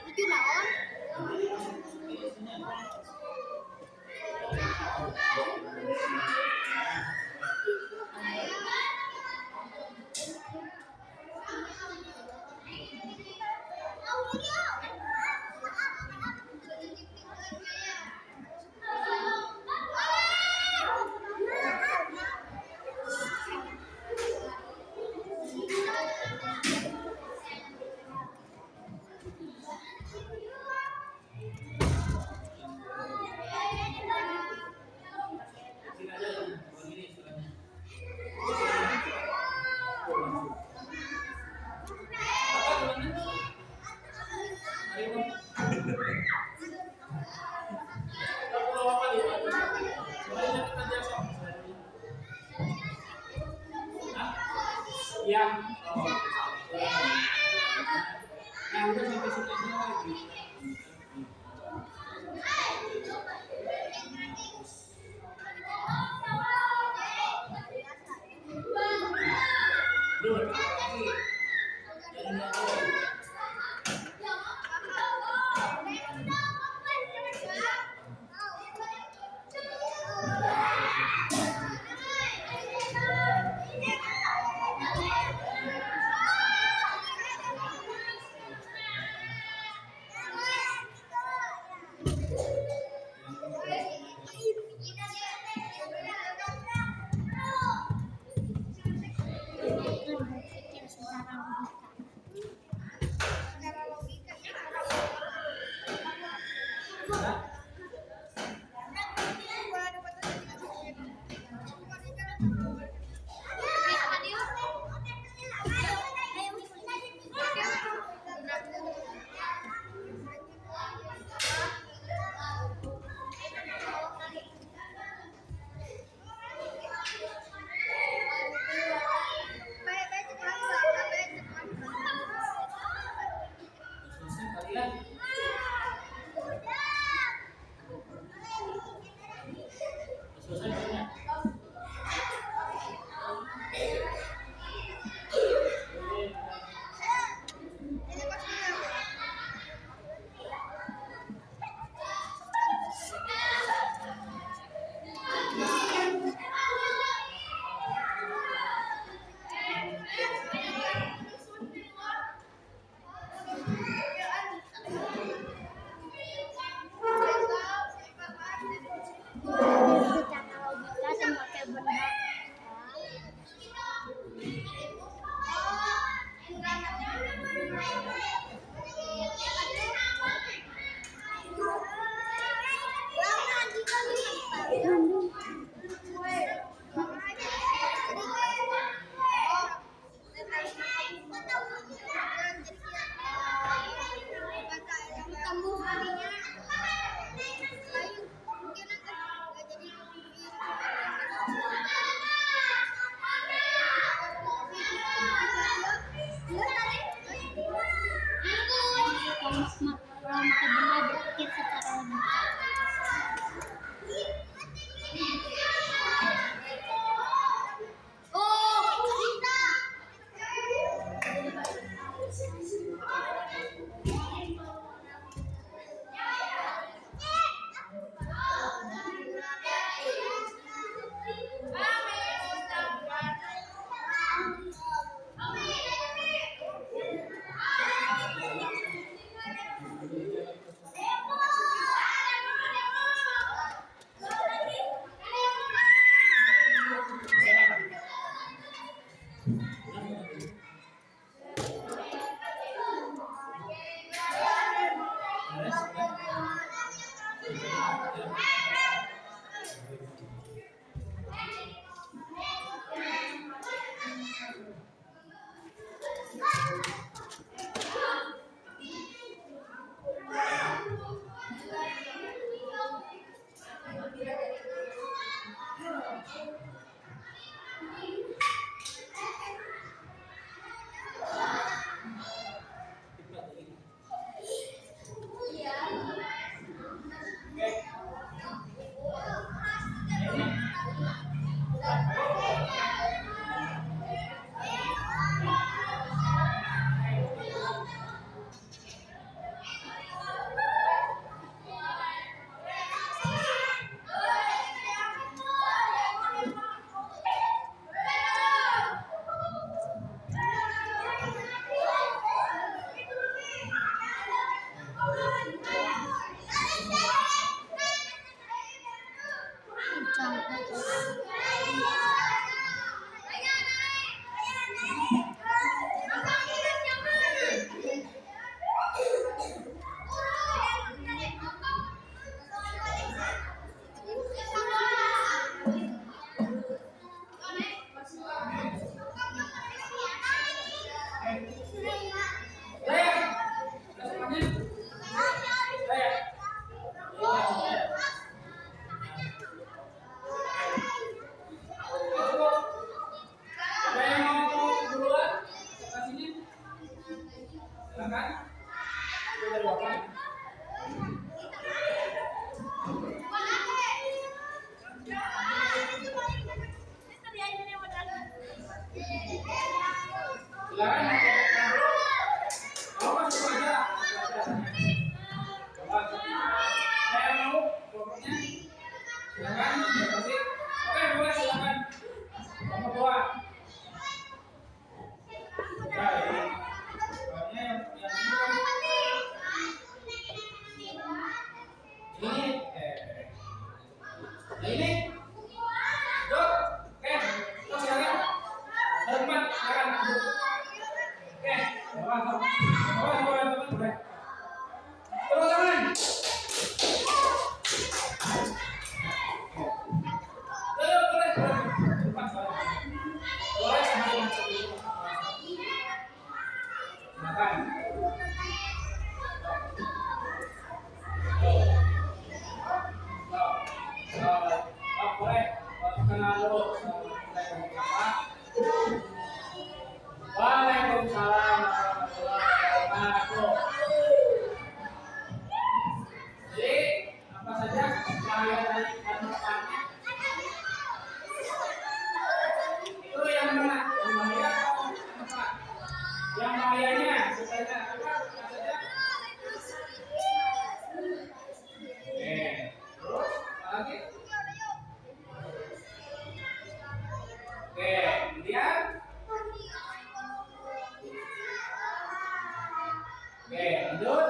S2: Itu naon?
S1: siang. Oh, nah udah sampai sini aja lagi. Dulu lagi. Jadi aja. kan? Itu dari Bapak. Silakan. Kamu masuk aja. Saya mau pokoknya. Silakan. Oke, boleh silakan. Kamu bawa. Waalaikumsalam warahmatullahi wabarakatuh. Jadi apa saja bahaya dari manfaatnya? Itu yang mana? Yang bahaya atau manfaat? Yang bahayanya sebenarnya apa saja? Terus apa lagi? Kemudian lanjut.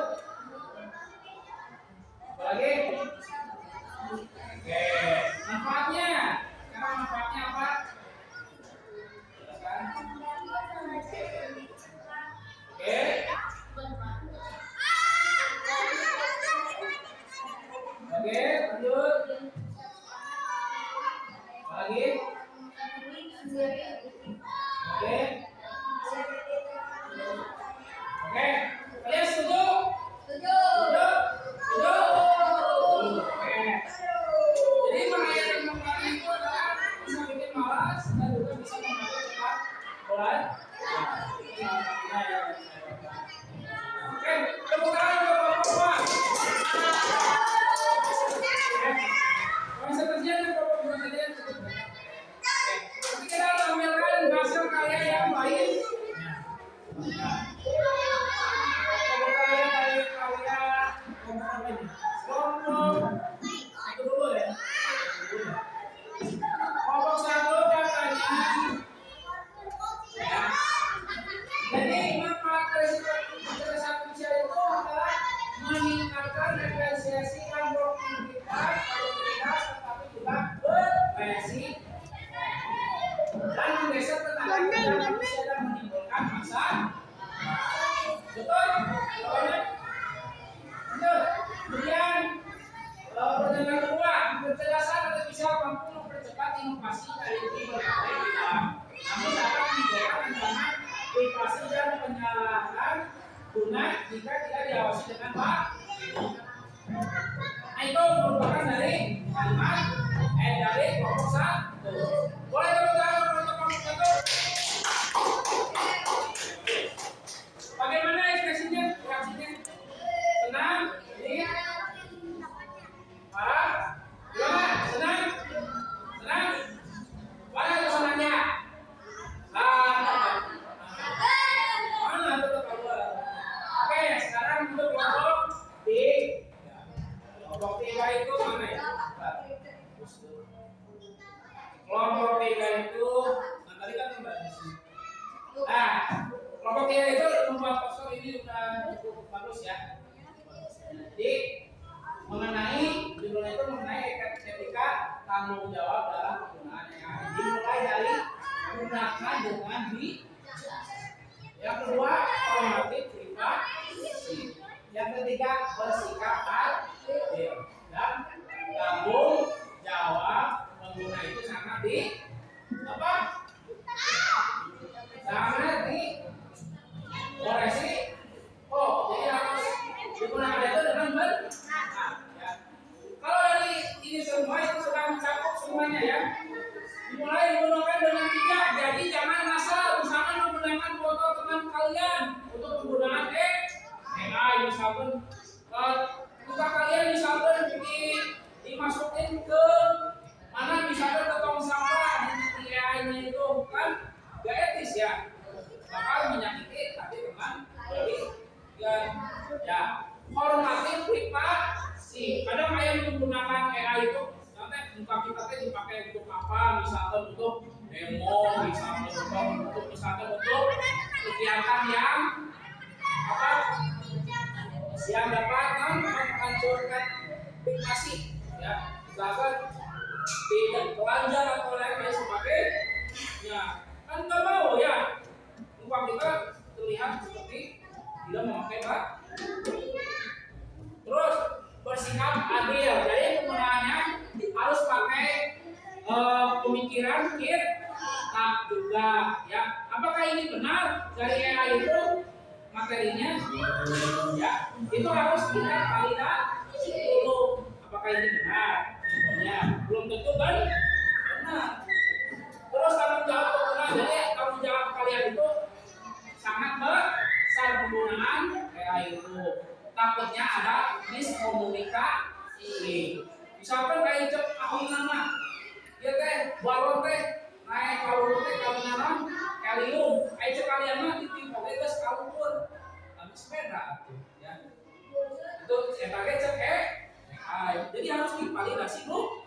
S1: Apa lagi? Manfaatnya. Sekarang manfaatnya apa? Silakan. Lanjut. Apa lagi? Kalian setuju? Setuju. Jadi bahaya dan manfaatnya itu adalah bisa bikin malas dan juga bisa membuat cepat bola. Oke, tepuk tangan untuk Bapak. Masa kerjanya Bapak bukan saja cukup. Tapi kita tampilkan hasil karya yang baik. Kelompok satu katanya, jadi manfaat dari satu usia itu adalah meningkatkan apresiasi dan produktivitas, tetapi juga berpresi dan menggeser tenaga kerja manusia dan menimbulkan masa. Betul? Kemudian pertanyaan kedua, kecerdasan atau bisa mampu mempercepat inovasi dari berbagai bidang, namun dapat menimbulkan ancaman privasi dan penyalahgunaan guna jika tidak diawasi dengan baik. Nah, itu merupakan dari kalimat dari kelompok satu. Boleh tepuk tangan untuk kelompok satu. Bagaimana ekspresinya, reaksinya? Senang? Ini? Marah? Gimana? Senang? Senang? Mana itu senangnya? Mana itu keluar? Oke, sekarang untuk kelompok tiga. Kelompok tiga itu mana ya? Kelompok tiga itu, tadi kan udah di sini. Nah, kelompok tiga itu membuat poster ini sudah cukup bagus ya. Jadi mengenai judulnya itu mengenai etika tanggung jawab dalam penggunaan AI. Dimulai dari gunakan dengan yang kedua hormati privasi. Yang ketiga bersikap adil dan tanggung jawab pengguna itu sangat apa? Sangat koreksi. Oh, jadi harus digunakan itu dengan benar. Ya. Kalau dari ini semua itu sudah mencakup semuanya ya. Dimulai digunakan dengan bijak, jadi jangan ngasal bersama misalkan muka kalian misalkan dimasukin ke mana misalkan ke tong sampah di AI-nya itu kan gak etis ya, bakal menyakiti tadi teman dari ya hormati privasi. Kadang kayak menggunakan AI itu nanti muka kita teh dipakai untuk apa, misalkan untuk demo, misalkan untuk kegiatan yang apa yang dapat menghancurkan privasi ya, misalkan tidak telanjang atau lain sebagainya, kan nggak mau ya muka kita terlihat seperti tidak memakai bak. Terus bersikap adil, jadi penggunaannya harus pakai pemikiran kita juga ya. Apakah ini benar dari AI itu materinya? Ya, itu harus kita validasi dulu. Apakah ini benar? Contohnya belum tentu kan benar. Terus tanggung jawab pengguna, jadi tanggung jawab kalian itu sangat besar penggunaan AI itu. Takutnya ada miskomunikasi. Misalkan kayak cek ahli nama, ya teh balon teh naik kalung teh kalung nama kalium, kayak cek kalian mah ditimpa geus kalungkeun, habis sepeda, ya. Itu cetaknya cek AI. Jadi harus divalidasi dulu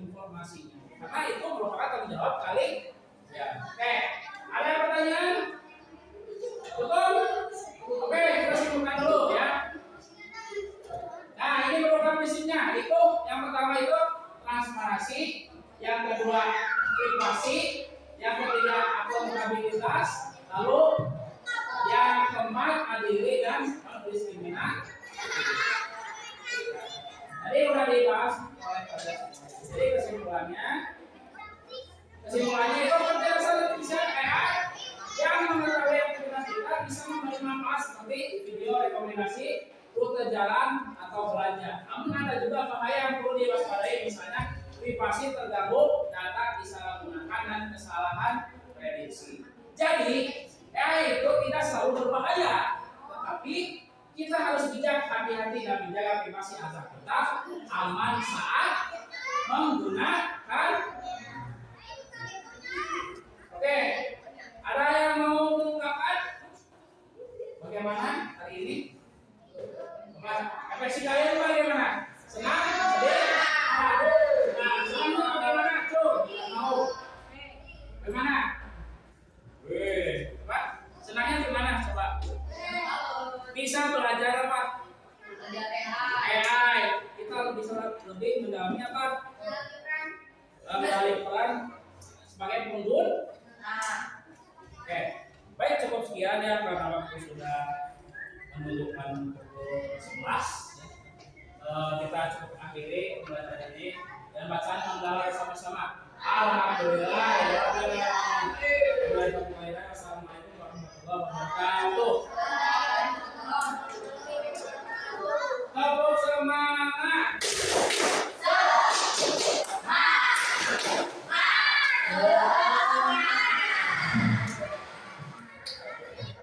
S1: informasinya, karena itu merupakan tanggung jawab kali. Ya, oke. Ada pertanyaan? Betul? Oke, kita simpulkan dulu ya. Nah, ini program prinsipnya itu yang pertama itu transparansi, yang kedua privasi, yang ketiga akuntabilitas, lalu yang keempat adili dan non-diskriminasi. Jadi udah dibahas oleh pada. Jadi kesimpulannya itu penjelasan efisien AI yang mengetahui aktivitas kita bisa menerima pas nanti video rekomendasi rute jalan atau belanja. Namun ada juga bahaya yang perlu diwaspadai, misalnya privasi terganggu, data disalahgunakan dan kesalahan prediksi. Jadi AI itu tidak selalu berbahaya, tetapi kita harus bijak, hati-hati dan menjaga privasi agar tetap aman saat menggunakan. Oke, ada yang mau mengungkapkan bagaimana hari ini? Ekspresi kalian bagaimana? Senang? Sedih? Nah, senangnya bagaimana? Tuh, mau? Bagaimana? Coba, senangnya gimana? Coba. Bisa belajar apa? AI. Kita bisa lebih mendalami apa? Mengalih peran sebagai pengguna. Oke, baik, cukup sekian ya karena waktu sudah menunjukkan pukul 11. Kita cukup akhiri pembelajaran ini dan bacaan hamdalah sama-sama. Alhamdulillah. Assalamualaikum warahmatullahi wabarakatuh.